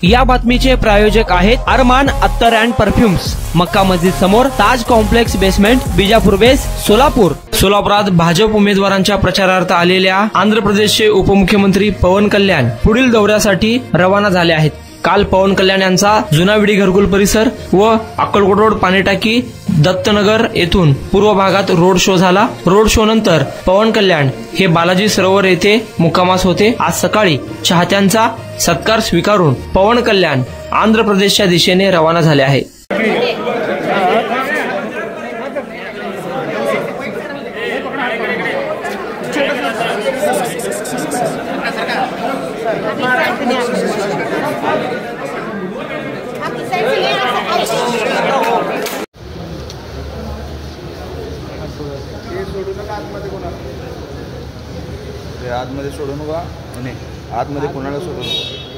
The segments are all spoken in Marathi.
या बातमीचे प्रायोजक आहेत अरमान अत्तर अँड परफ्युम्स, मक्का मस्जिद समोर, ताज कॉम्प्लेक्स बेसमेंट, बिजापूर बेस, सोलापूर। सोलापुरात भाजप उमेदवारांच्या प्रचारार्थ आलेल्या आंध्र प्रदेशचे उपमुख्यमंत्री पवन कल्याण पुढील दौऱ्यासाठी रवाना झाले आहेत। काल पवन कल्याण यांचा जुना विडी घरकुल परिसर व अक्कलकोट रोड पाणीटाकी दत्तनगर येथून पूर्व भागात रोड शो झाला। रोड शो नंतर पवन कल्याण हे बालाजी सरोवर येथे मुक्कामास होते। आज सकाळी चाहत्यांचा सत्कार स्वीकारून पवन कल्याण आंध्र प्रदेशच्या दिशेने रवाना झाले आहे। आतमध्ये सोडू नका, नाही आतमध्ये कोणाला सोडू नका।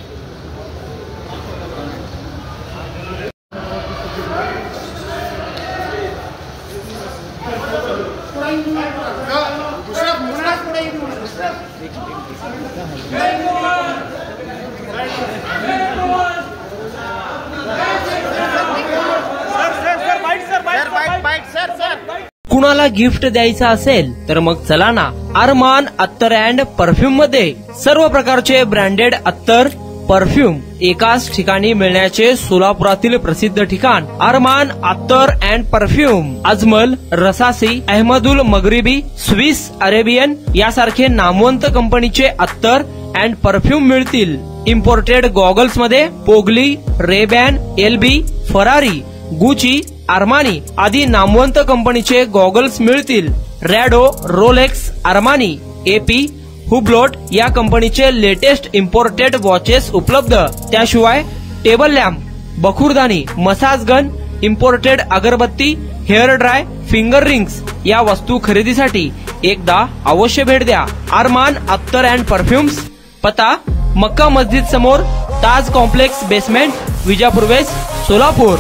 कुणाला गिफ्ट द्यायचं असेल तर मग चला ना अरमान अत्तर अँड परफ्यूम मध्ये। सर्व प्रकारचे ब्रँडेड अत्तर परफ्यूम एकाच ठिकाणी मिळण्याचे सोलापुरातील प्रसिद्ध ठिकाण Armaan Attar and perfume. Ajmal, Rasasi, Ahmed Al Maghribi, Swiss Arabian यासारखे नामवंत कंपनीचे अत्तर अँड परफ्यूम मिळतील। इम्पोर्टेड गॉगल्स मध्ये पोगली, Ray Ban, LB, Ferrari, Gucci, Armani आदी नामवंत कंपनीचे गॉगल्स मिळतील। Rado, Rolex, Armani, AP, Hublot या कंपनीचे लेटेस्ट इम्पोर्टेड वॉचेस उपलब्ध। त्याशिवाय टेबल लॅम्प, बखुरदानी, मसाज गन, इम्पोर्टेड अगरबत्ती, हेअर ड्राय, फिंगर रिंग्स या वस्तू खरेदीसाठी एकदा अवश्य भेट द्या अरमान अत्तर अँड परफ्यूम्स। पता मक्का मस्जिद समोर, ताज कॉम्प्लेक्स बेसमेंट, विजापूर वेस्ट, सोलापूर।